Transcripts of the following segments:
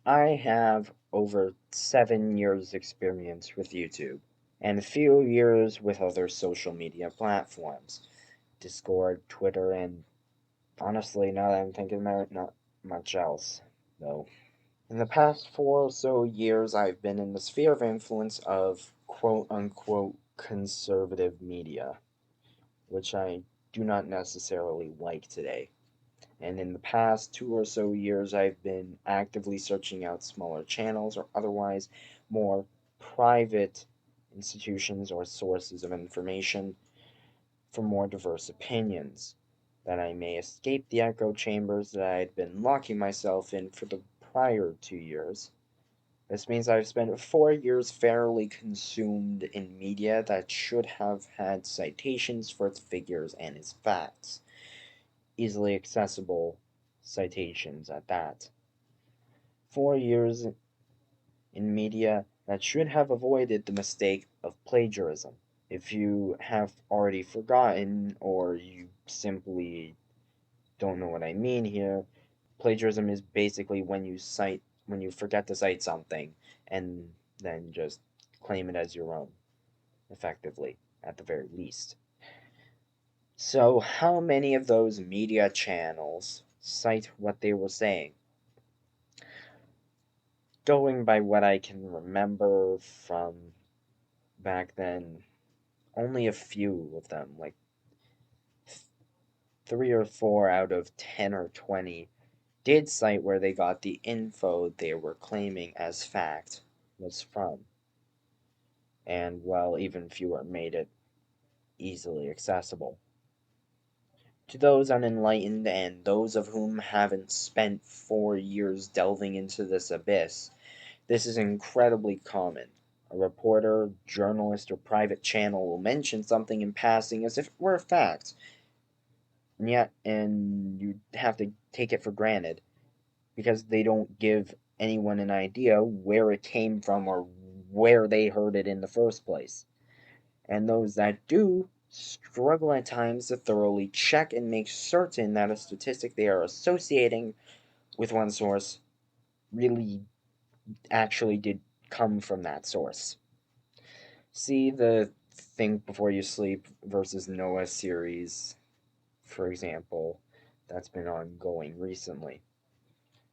I have over 7 years experience with YouTube and a few years with other social media platforms. Discord, Twitter, and honestly, now that I'm thinking about it, not much else, though. In the past 4 or so years, I've been in the sphere of influence of quote unquote conservative media, which I do not necessarily like today. And in the past 2 or so years, I've been actively searching out smaller channels or otherwise more private institutions or sources of information for more diverse opinions, that I may escape the echo chambers that I had been locking myself in for the prior 2 years. This means I've spent 4 years fairly consumed in media that should have had citations for its figures and its facts, easily accessible citations at that. 4 years in media that should have avoided the mistake of plagiarism. If you have already forgotten, or you simply don't know what I mean here, plagiarism is basically when you forget to cite something and then just claim it as your own, effectively, at the very least. So, how many of those media channels cite what they were saying? Going by what I can remember from back then, only a few of them, like 3 or 4 out of 10 or 20, did cite where they got the info they were claiming as fact was from. And, well, even fewer made it easily accessible. To those unenlightened and those of whom haven't spent 4 years delving into this abyss, this is incredibly common. A reporter, journalist, or private channel will mention something in passing as if it were a fact, and you have to take it for granted because they don't give anyone an idea where it came from or where they heard it in the first place. And those that do struggle at times to thoroughly check and make certain that a statistic they are associating with one source really actually did come from that source. See the Think Before You Sleep versus Noah series, for example, that's been ongoing recently.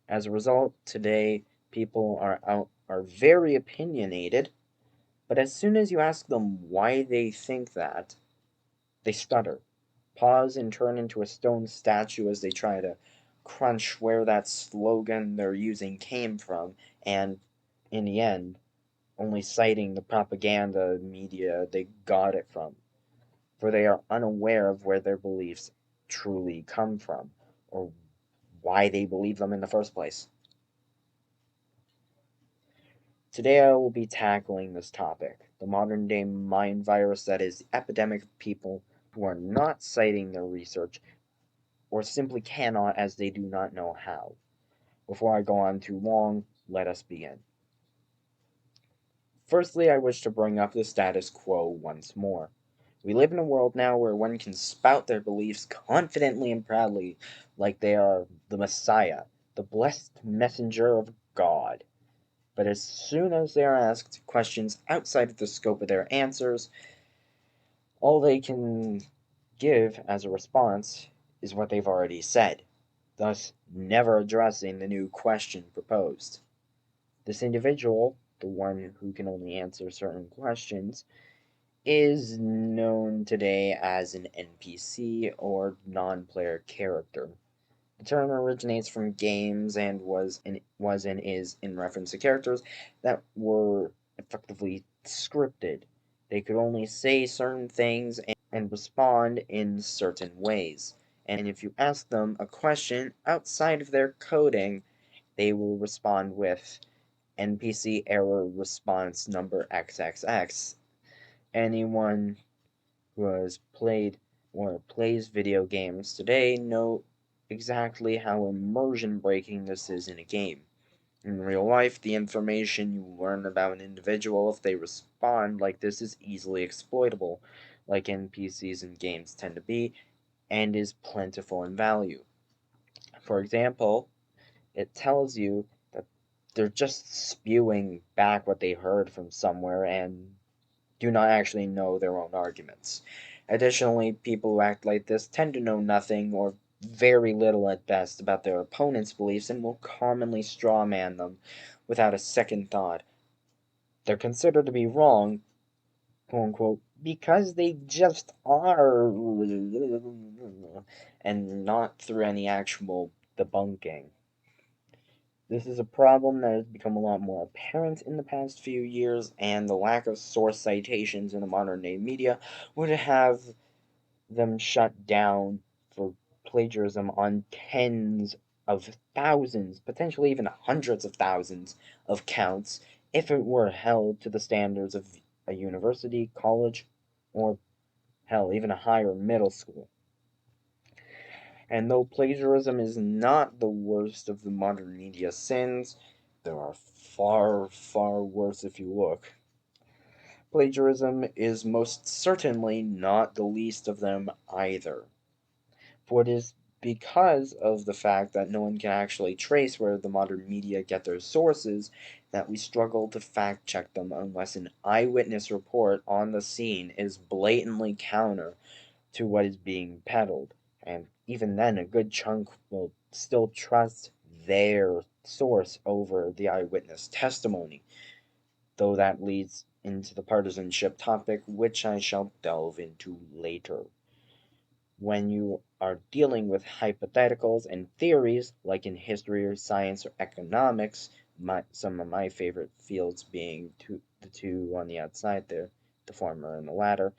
As a result, today people are very opinionated, but as soon as you ask them why they think that, they stutter, pause, and turn into a stone statue as they try to crunch where that slogan they're using came from, and in the end, only citing the propaganda media they got it from, for they are unaware of where their beliefs truly come from, or why they believe them in the first place. Today I will be tackling this topic, the modern day mind virus that is the epidemic of people who are not citing their research or simply cannot as they do not know how. Before I go on too long, let us begin. Firstly, I wish to bring up the status quo once more. We live in a world now where one can spout their beliefs confidently and proudly like they are the Messiah, the blessed messenger of God. But as soon as they are asked questions outside of the scope of their answers, all they can give as a response is what they've already said, thus never addressing the new question proposed. This individual, the one who can only answer certain questions, is known today as an NPC or non player character. The term originates from games and was and is in reference to characters that were effectively scripted. They could only say certain things and respond in certain ways. And if you ask them a question outside of their coding, they will respond with NPC error response number XXX. Anyone who has played or plays video games today know exactly how immersion breaking this is in a game. In real life, the information you learn about an individual if they respond like this is easily exploitable, like NPCs in games tend to be, and is plentiful in value. For example, it tells you that they're just spewing back what they heard from somewhere and do not actually know their own arguments. Additionally, people who act like this tend to know nothing or very little at best about their opponent's beliefs and will commonly strawman them without a second thought. They're considered to be wrong, quote unquote, because they just are, and not through any actual debunking. This is a problem that has become a lot more apparent in the past few years, and the lack of source citations in the modern day media would have them shut down for plagiarism on tens of thousands, potentially even hundreds of thousands of counts, if it were held to the standards of a university, college, or hell, even a higher middle school. And though plagiarism is not the worst of the modern media sins, there are far, far worse if you look. Plagiarism is most certainly not the least of them either. For it is because of the fact that no one can actually trace where the modern media get their sources that we struggle to fact check them unless an eyewitness report on the scene is blatantly counter to what is being peddled. And even then, a good chunk will still trust their source over the eyewitness testimony, though that leads into the partisanship topic, which I shall delve into later. When you are dealing with hypotheticals and theories, like in history or science or economics, some of my favorite fields being the two on the outside there, the former and the latter,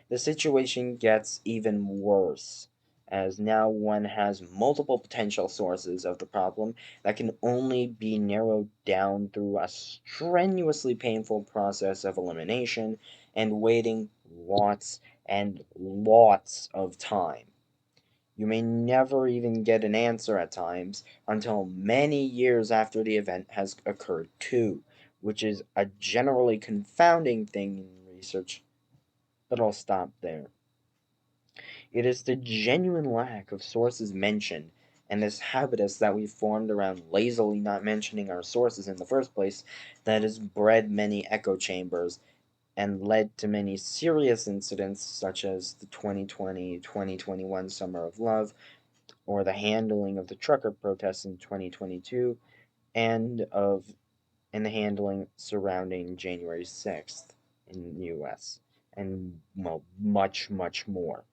the situation gets even worse, as now one has multiple potential sources of the problem that can only be narrowed down through a strenuously painful process of elimination and waiting lots and lots of time. You may never even get an answer at times until many years after the event has occurred, too, which is a generally confounding thing in research, but I'll stop there. It is the genuine lack of sources mentioned and this habitus that we've formed around lazily not mentioning our sources in the first place that has bred many echo chambers and led to many serious incidents such as the 2020-2021 Summer of Love, or the handling of the trucker protests in 2022, and the handling surrounding January 6th in the US, and well, much, much more.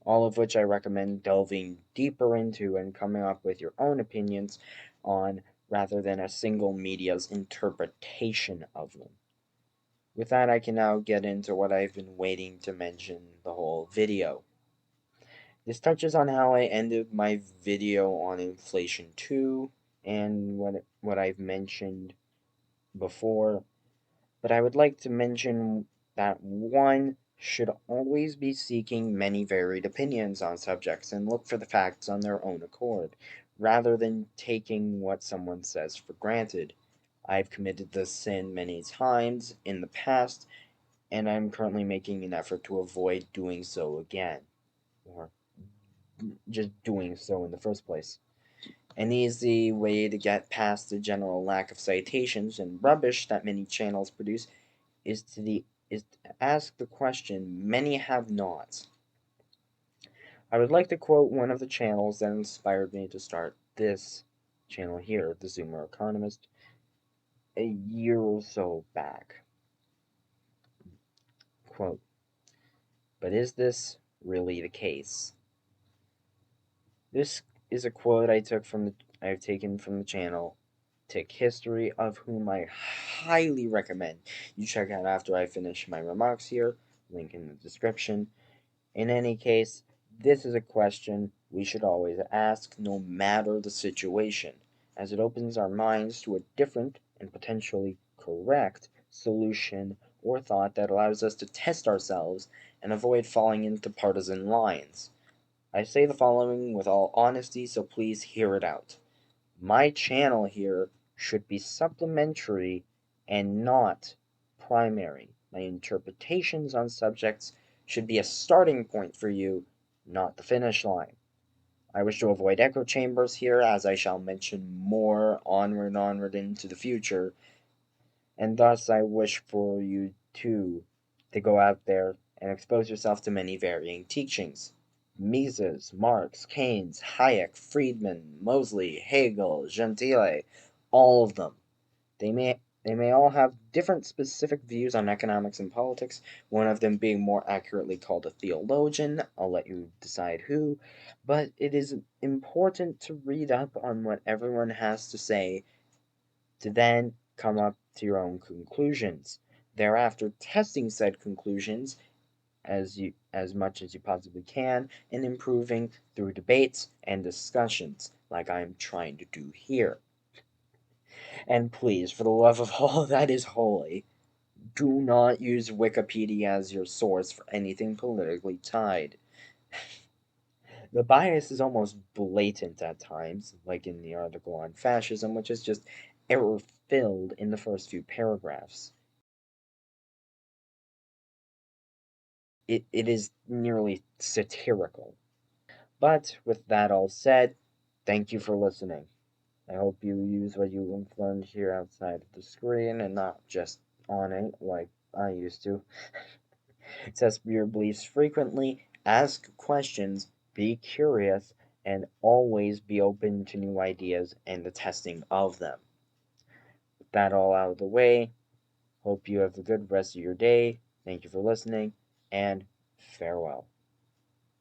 All of which I recommend delving deeper into and coming up with your own opinions on rather than a single media's interpretation of them. With that, I can now get into what I've been waiting to mention the whole video. This touches on how I ended my video on inflation too, and what I've mentioned before, but I would like to mention that one should always be seeking many varied opinions on subjects and look for the facts on their own accord, rather than taking what someone says for granted. I've committed this sin many times in the past, and I'm currently making an effort to avoid doing so again, or just doing so in the first place. An easy way to get past the general lack of citations and rubbish that many channels produce is to ask the question many have not. I would like to quote one of the channels that inspired me to start this channel here, the Zoomer Economist, a year or so back. Quote, "But is this really the case?" This is a quote I've taken from the channel TikHistory, of whom I highly recommend you check out after I finish my remarks here. Link in the description. In any case, this is a question we should always ask, no matter the situation, as it opens our minds to a different and potentially correct solution or thought that allows us to test ourselves and avoid falling into partisan lines. I say the following with all honesty, so please hear it out. My channel here should be supplementary and not primary. My interpretations on subjects should be a starting point for you, not the finish line. I wish to avoid echo chambers here, as I shall mention more onward into the future, and thus I wish for you too to go out there and expose yourself to many varying teachings. Mises, Marx, Keynes, Hayek, Friedman, Mosley, Hegel, Gentile, all of them. They may all have different specific views on economics and politics, one of them being more accurately called a theologian. I'll let you decide who, but it is important to read up on what everyone has to say to then come up to your own conclusions. Thereafter, testing said conclusions as much as you possibly can and improving through debates and discussions like I'm trying to do here. And please, for the love of all that is holy, do not use Wikipedia as your source for anything politically tied. The bias is almost blatant at times, like in the article on fascism, which is just error filled in the first few paragraphs. It is nearly satirical. But with that all said, thank you for listening. I hope you use what you learned here outside of the screen and not just on it like I used to. Test your beliefs frequently, ask questions, be curious, and always be open to new ideas and the testing of them. With that all out of the way, hope you have a good rest of your day. Thank you for listening, and farewell.